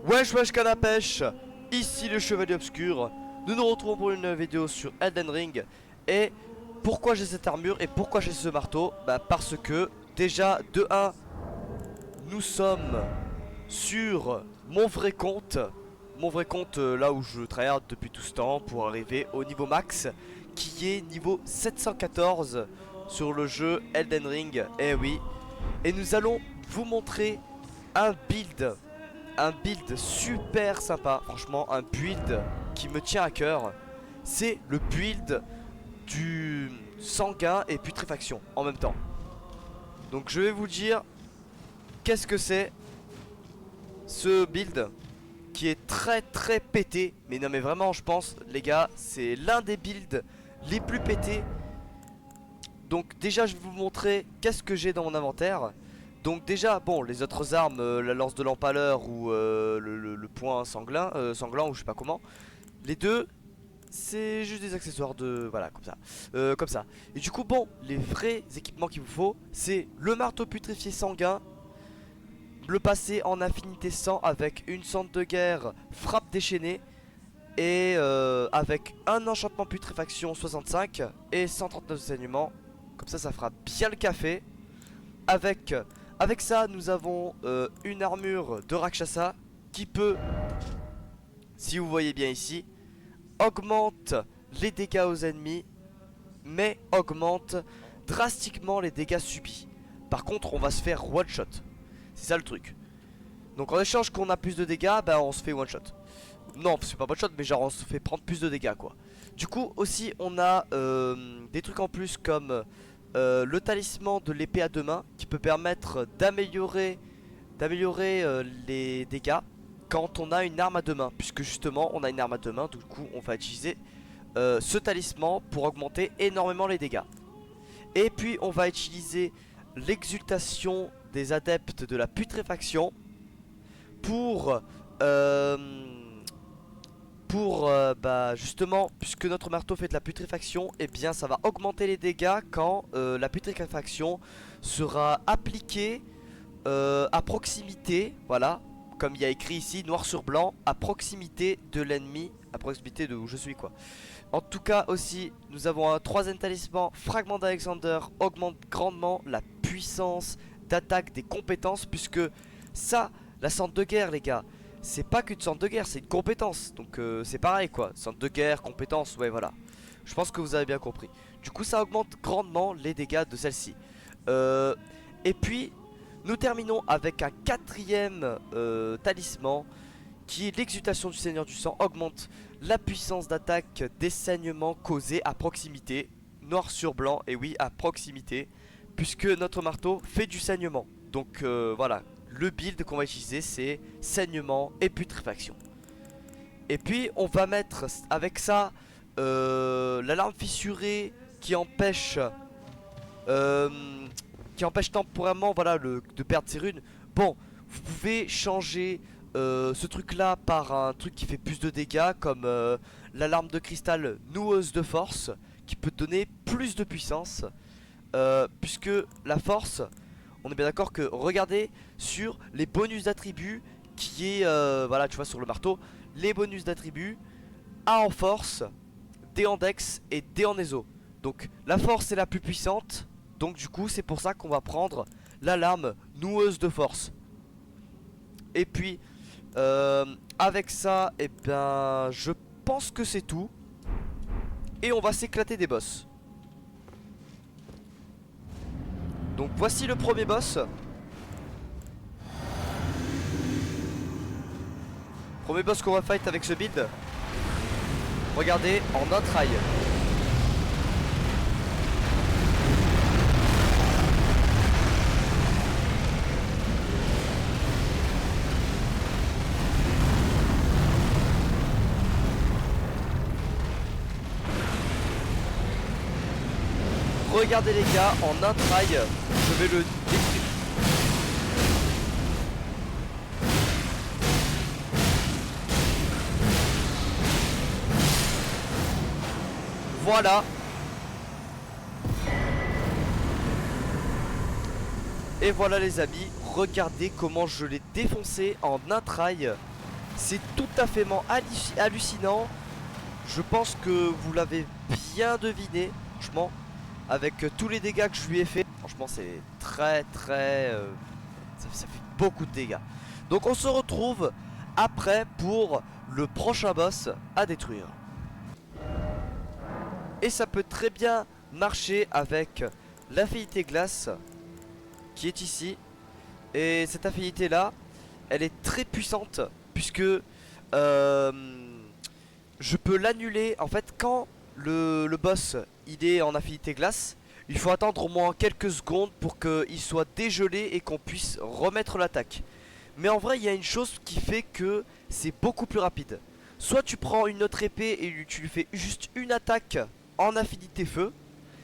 Wesh canne à pêche, ici le Chevalier Obscur. Nous nous retrouvons pour une vidéo sur Elden Ring. Et pourquoi j'ai cette armure et pourquoi j'ai ce marteau? Bah parce que déjà de 1, nous sommes sur mon vrai compte. Mon vrai compte là où je tryhard depuis tout ce temps pour arriver au niveau max, qui est niveau 714 sur le jeu Elden Ring. Eh oui. Et nous allons vous montrer un build super sympa, franchement un build qui me tient à cœur. C'est le build du sanguin et putréfaction en même temps. Donc je vais vous dire qu'est-ce que c'est ce build qui est très pété. Mais non mais vraiment je pense les gars, c'est l'un des builds les plus pétés. Donc déjà je vais vous montrer qu'est-ce que j'ai dans mon inventaire. Donc déjà, bon, les autres armes, la lance de l'empaleur ou le poing sanglant ou je sais pas comment. Les deux, c'est juste des accessoires de... Voilà, comme ça. Et du coup, bon, les vrais équipements qu'il vous faut, c'est le marteau putréfié sanguin, le passer en affinité 100 avec une cente de guerre, frappe déchaînée, et avec un enchantement putréfaction 65 et 139 de saignement. Comme ça fera bien le café. Avec ça, nous avons une armure de Rakshasa qui peut, si vous voyez bien ici, augmente les dégâts aux ennemis, mais augmente drastiquement les dégâts subis. Par contre, on va se faire one shot. C'est ça le truc. Donc en échange qu'on a plus de dégâts, bah on se fait one shot. Non, c'est pas one shot, mais genre on se fait prendre plus de dégâts quoi. Du coup aussi on a des trucs en plus comme le talisman de l'épée à deux mains qui peut permettre d'améliorer les dégâts quand on a une arme à deux mains, puisque justement on a une arme à deux mains. Du coup on va utiliser ce talisman pour augmenter énormément les dégâts. Et puis on va utiliser l'exultation des adeptes de la putréfaction pour bah justement, puisque notre marteau fait de la putréfaction, et bien ça va augmenter les dégâts quand la putréfaction sera appliquée à proximité. Voilà, comme il y a écrit ici noir sur blanc, à proximité de l'ennemi, à proximité de où je suis quoi. En tout cas aussi nous avons un troisième talisman, fragment d'Alexander, augmente grandement la puissance d'attaque des compétences, puisque ça, la centre de guerre les gars, c'est pas qu'une centre de guerre, c'est une compétence. Donc c'est pareil quoi, centre de guerre, compétence, ouais voilà. Je pense que vous avez bien compris. Du coup ça augmente grandement les dégâts de celle-ci. Et puis nous terminons avec un quatrième talisman, qui est l'exultation du Seigneur du Sang, augmente la puissance d'attaque des saignements causés à proximité. Noir sur blanc, et oui à proximité, puisque notre marteau fait du saignement. Donc voilà. Le build qu'on va utiliser c'est saignement et putréfaction. Et puis on va mettre avec ça l'alarme fissurée qui empêche temporairement voilà, de perdre ses runes. Bon, vous pouvez changer ce truc là par un truc qui fait plus de dégâts, comme l'alarme de cristal noueuse de force, qui peut donner plus de puissance, puisque la force, on est bien d'accord que, regardez sur les bonus d'attributs qui est, voilà tu vois sur le marteau, les bonus d'attributs A en force, D en dex et D en ESO. Donc la force est la plus puissante, donc du coup c'est pour ça qu'on va prendre l'alarme noueuse de force. Et puis avec ça, et ben je pense que c'est tout. Et on va s'éclater des boss. Donc voici le premier boss. Premier boss qu'on va fight avec ce build. Regardez, en un try. Regardez les gars, en un try, je vais le détruire. Voilà. Et voilà les amis, regardez comment je l'ai défoncé en un try. C'est tout à fait hallucinant. Je pense que vous l'avez bien deviné, franchement, avec tous les dégâts que je lui ai fait. Franchement, c'est très ça fait beaucoup de dégâts. Donc on se retrouve après pour le prochain boss à détruire. Et ça peut très bien marcher avec l'affinité glace qui est ici. Et cette affinité là, elle est très puissante puisque je peux l'annuler. En fait, quand le boss il est en affinité glace, il faut attendre au moins quelques secondes pour qu'il soit dégelé et qu'on puisse remettre l'attaque. Mais en vrai, il y a une chose qui fait que c'est beaucoup plus rapide. Soit tu prends une autre épée et tu lui fais juste une attaque en affinité feu,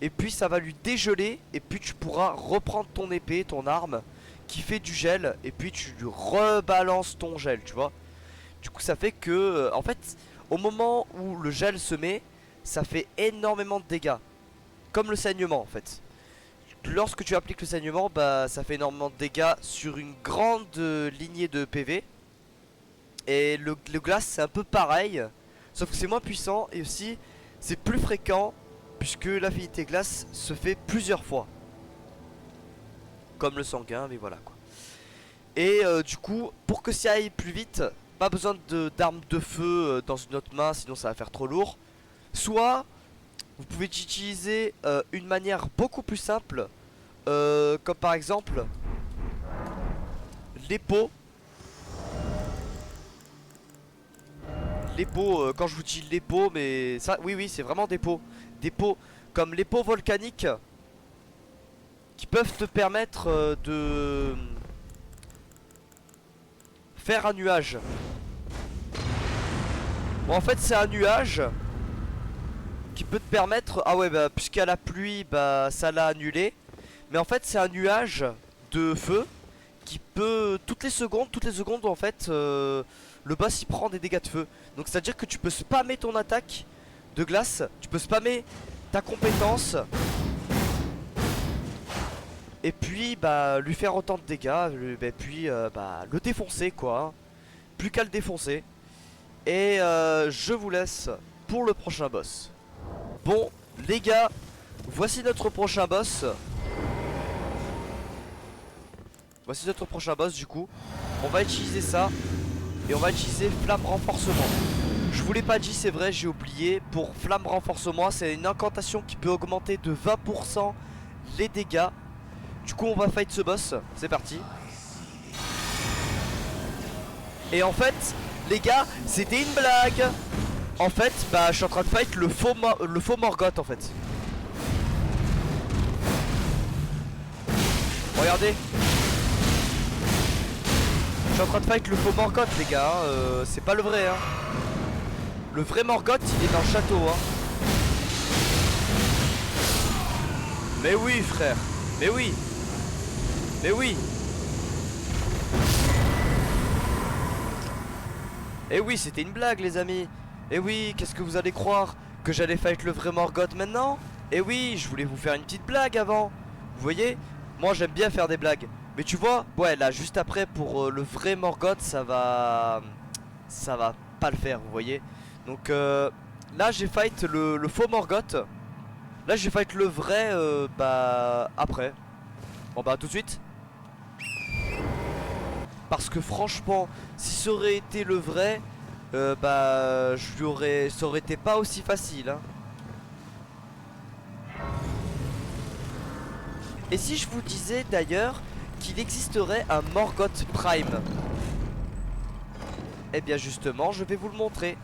et puis ça va lui dégeler, et puis tu pourras reprendre ton épée, ton arme qui fait du gel, et puis tu lui rebalances ton gel, tu vois. Du coup ça fait que en fait au moment où le gel se met, ça fait énormément de dégâts. Comme le saignement en fait. Lorsque tu appliques le saignement, bah ça fait énormément de dégâts sur une grande lignée de PV. Et le glace c'est un peu pareil, sauf que c'est moins puissant et aussi c'est plus fréquent puisque l'affinité glace se fait plusieurs fois. Comme le sanguin, mais voilà quoi. Et du coup, pour que ça aille plus vite, pas besoin d'armes de feu dans une autre main, sinon ça va faire trop lourd. Soit vous pouvez utiliser une manière beaucoup plus simple, comme par exemple l'épeau. L'épeau, quand je vous dis l'épeau, mais ça, oui, c'est vraiment des pots. Des pots comme les pots volcaniques qui peuvent te permettre de faire un nuage. Bon, en fait, c'est un nuage qui peut te permettre. Ah ouais, bah, puisqu'il y a la pluie, bah ça l'a annulé. Mais en fait, c'est un nuage de feu qui peut toutes les secondes en fait, le boss il prend des dégâts de feu. Donc c'est à dire que tu peux spammer ton attaque de glace, tu peux spammer ta compétence et puis bah lui faire autant de dégâts, puis bah le défoncer quoi, hein. Plus qu'à le défoncer. Et je vous laisse pour le prochain boss. Bon les gars, voici notre prochain boss. Voici notre prochain boss du coup. On va utiliser ça. Et on va utiliser flamme renforcement. Je vous l'ai pas dit, c'est vrai, j'ai oublié. Pour flamme renforcement, c'est une incantation qui peut augmenter de 20% les dégâts. Du coup on va fight ce boss. C'est parti. Et en fait les gars, c'était une blague. En fait bah je suis en train de fight le faux Morgoth en fait. Regardez, je suis en train de fight le faux Morgoth les gars, hein. C'est pas le vrai hein. Le vrai Morgoth il est dans le château hein. Mais oui frère, mais oui. Mais oui. Et oui c'était une blague les amis. Et oui, qu'est-ce que vous allez croire? Que j'allais fight le vrai Morgoth maintenant? Et oui, je voulais vous faire une petite blague avant. Vous voyez? Moi j'aime bien faire des blagues. Mais tu vois, ouais là juste après pour le vrai Morgoth ça va pas le faire, vous voyez. Donc là j'ai fight le faux Morgoth. Là j'ai fight le vrai bah après. Bon bah tout de suite. Parce que franchement si ça aurait été le vrai bah ça aurait été pas aussi facile hein. Et si je vous disais d'ailleurs qu'il existerait un Morgoth Prime? Eh bien justement je vais vous le montrer.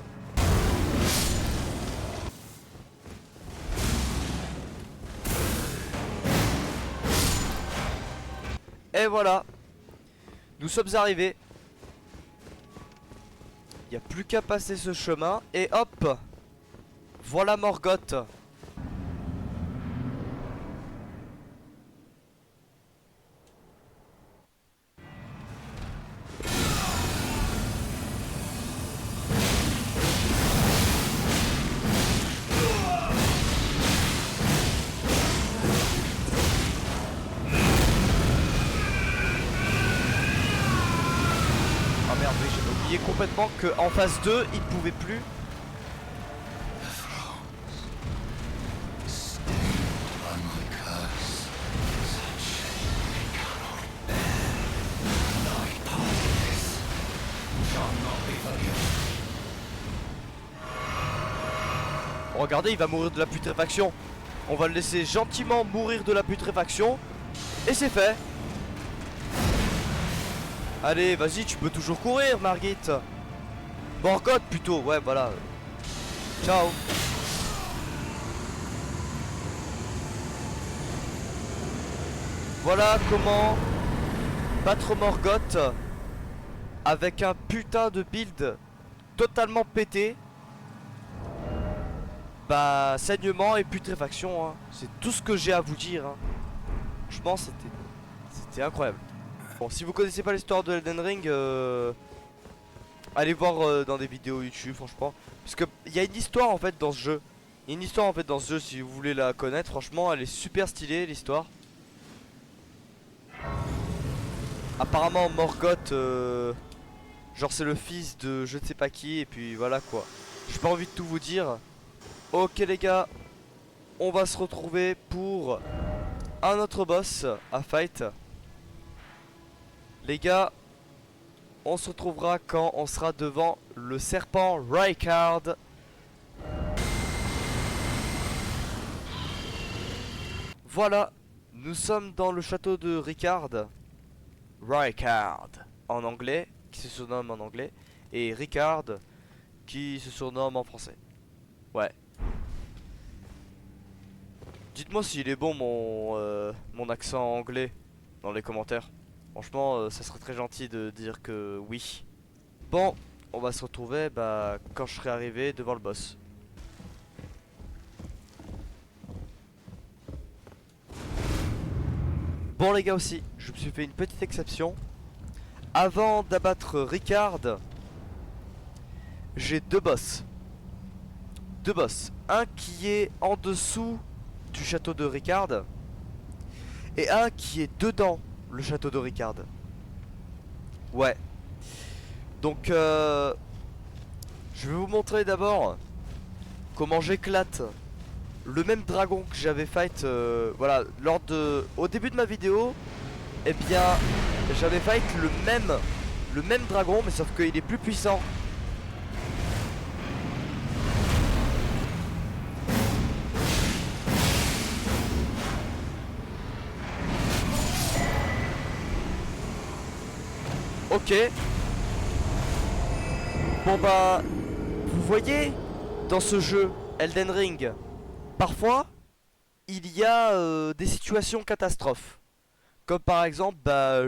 Et voilà, nous sommes arrivés. Il n'y a plus qu'à passer ce chemin et hop, voilà Morgoth. merde, oui, j'avais oublié complètement qu'en phase 2, il pouvait plus. Regardez, il va mourir de la putréfaction. On va le laisser gentiment mourir de la putréfaction. Et c'est fait. Allez, vas-y, tu peux toujours courir, Margit. Morgoth plutôt, ouais, voilà. Ciao. Voilà comment battre Morgoth avec un putain de build totalement pété. Bah, saignement et putréfaction, hein. C'est tout ce que j'ai à vous dire, hein. Franchement, c'était incroyable. Bon, si vous connaissez pas l'histoire de Elden Ring, allez voir dans des vidéos YouTube, franchement. Parce que il y a une histoire en fait dans ce jeu. Il y a une histoire en fait dans ce jeu, si vous voulez la connaître. Franchement, elle est super stylée, l'histoire. Apparemment, Morgoth, genre c'est le fils de je ne sais pas qui, et puis voilà quoi. J'ai pas envie de tout vous dire. Ok les gars, on va se retrouver pour un autre boss à fight. Les gars, on se retrouvera quand on sera devant le serpent Rykard. Voilà, nous sommes dans le château de Rykard. Rykard en anglais, qui se surnomme en anglais, et Rykard qui se surnomme en français. Ouais. Dites-moi s'il est bon mon accent anglais dans les commentaires. Franchement, ça serait très gentil de dire que oui. Bon, on va se retrouver quand je serai arrivé devant le boss. Bon les gars aussi, je me suis fait une petite exception. Avant d'abattre Rykard, j'ai deux boss. Deux boss. Un qui est en dessous du château de Rykard et un qui est dedans le château de Rykard. Ouais. Donc je vais vous montrer d'abord comment j'éclate le même dragon que j'avais fight voilà, au début de ma vidéo. Eh bien j'avais fight le même dragon, mais sauf qu'il est plus puissant. Ok. Bon bah, vous voyez, dans ce jeu Elden Ring, parfois il y a des situations catastrophes. Comme par exemple,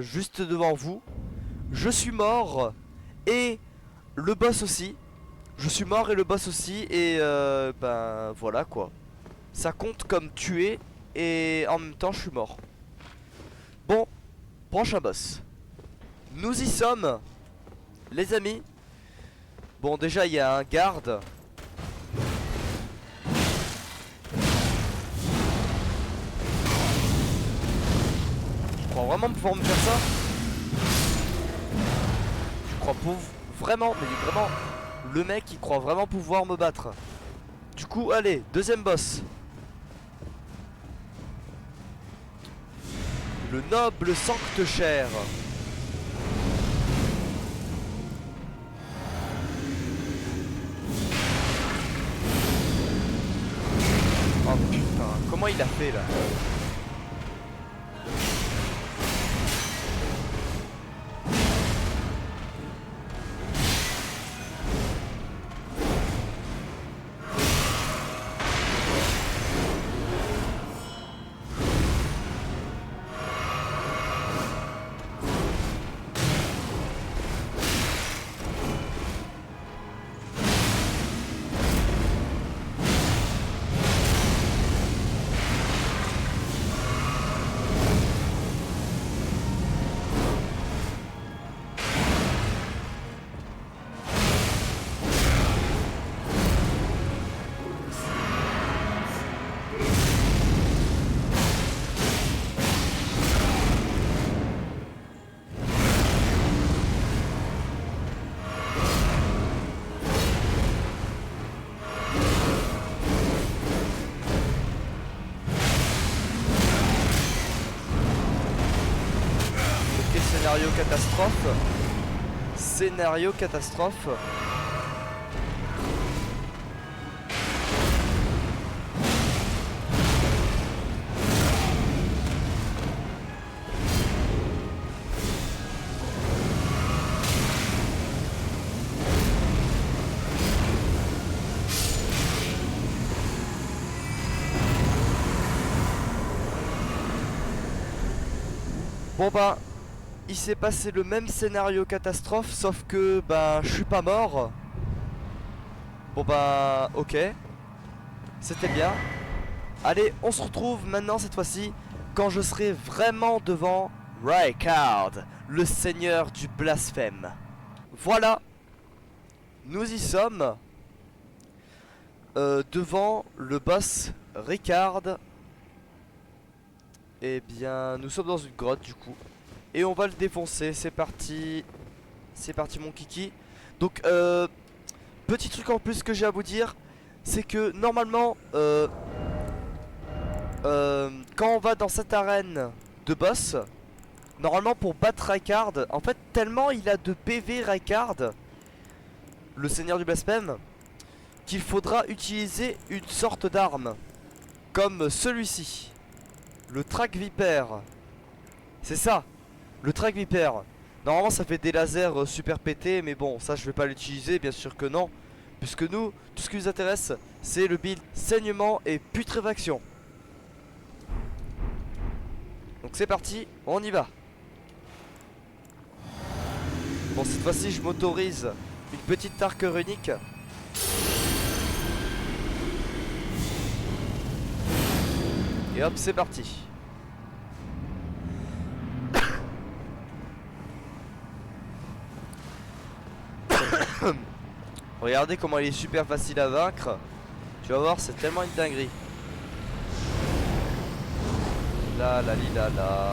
juste devant vous, je suis mort et le boss aussi. Je suis mort et le boss aussi, et voilà quoi. Ça compte comme tué et en même temps je suis mort. Bon, prochain boss. Nous y sommes, les amis. Bon, déjà il y a un garde. Tu crois vraiment pouvoir me faire ça? Tu crois vraiment, mais vraiment, le mec il croit vraiment pouvoir me battre. Du coup, allez, deuxième boss. Le noble Sancte-Chair. Oh putain, comment il a fait là? catastrophe. Scénario catastrophe. Bon bah, il s'est passé le même scénario catastrophe, sauf que bah je suis pas mort. Bon bah ok, c'était bien. Allez, on se retrouve maintenant cette fois-ci quand je serai vraiment devant Rykard, le seigneur du blasphème. Voilà, nous y sommes devant le boss Rykard. Eh bien, nous sommes dans une grotte du coup. Et on va le défoncer, c'est parti. C'est parti mon kiki. Donc, petit truc en plus que j'ai à vous dire, c'est que normalement, quand on va dans cette arène de boss, normalement pour battre Rykard, en fait tellement il a de PV Rykard, le seigneur du blasphème, qu'il faudra utiliser une sorte d'arme, comme celui-ci. Le Track Viper. C'est ça, le Track Viper. Normalement ça fait des lasers super pétés, mais bon, ça je vais pas l'utiliser, bien sûr que non. Puisque nous, tout ce qui nous intéresse, c'est le build saignement et putréfaction. Donc c'est parti, on y va. Bon, cette fois-ci je m'autorise une petite arc runique. Et hop, c'est parti. Regardez comment il est super facile à vaincre. Tu vas voir, c'est tellement une dinguerie. La la li la la.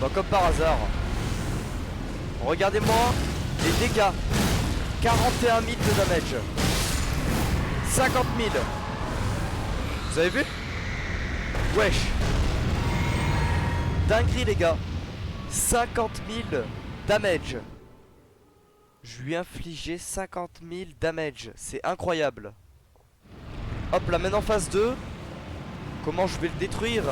Bon, comme par hasard. Regardez-moi les dégâts. 41 000 de damage. 50 000. Vous avez vu? Wesh. Dinguerie les gars. 50 000 damage. Je lui ai infligé 50 000 damage. C'est incroyable. Hop là, maintenant phase 2. Comment je vais le détruire?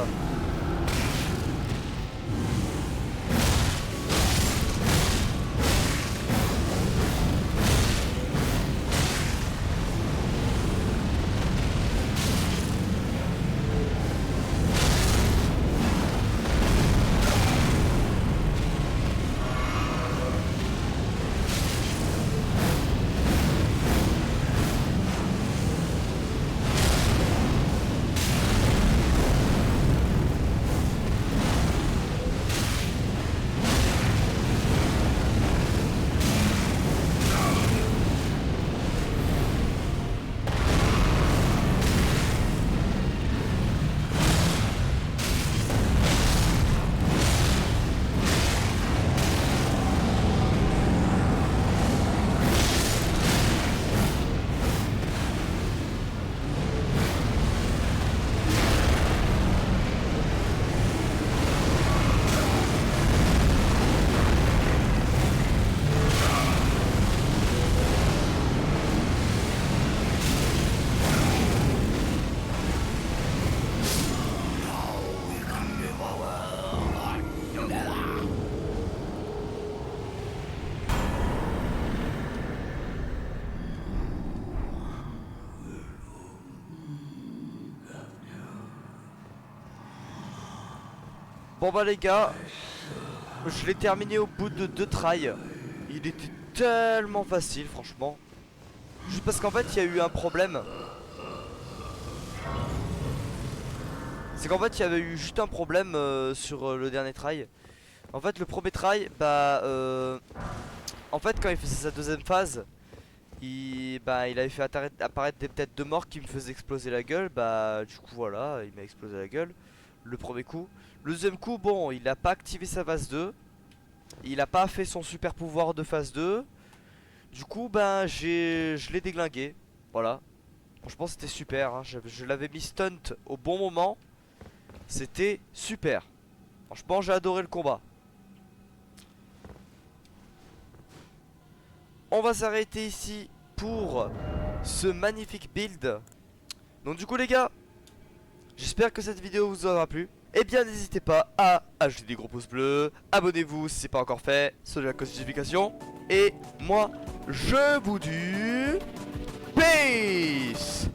Bon bah les gars, je l'ai terminé au bout de 2 tries. Il était tellement facile franchement. Juste parce qu'en fait il y a eu un problème. C'est qu'en fait il y avait eu juste un problème sur le dernier try. En fait le premier try, bah en fait quand il faisait sa deuxième phase, il avait fait apparaître des têtes de mort qui me faisaient exploser la gueule. Bah du coup voilà, il m'a explosé la gueule le premier coup. Le deuxième coup, bon, il a pas activé sa phase 2. Il a pas fait son super pouvoir de phase 2. Du coup, ben je l'ai déglingué. Voilà. Franchement c'était super hein. Je l'avais mis stunt au bon moment. C'était super. Franchement j'ai adoré le combat. On va s'arrêter ici pour ce magnifique build. Donc du coup les gars, j'espère que cette vidéo vous aura plu. Et bien n'hésitez pas à ajouter des gros pouces bleus. Abonnez-vous si c'est pas encore fait. Sur la cloche de notification. Et moi je vous dis peace.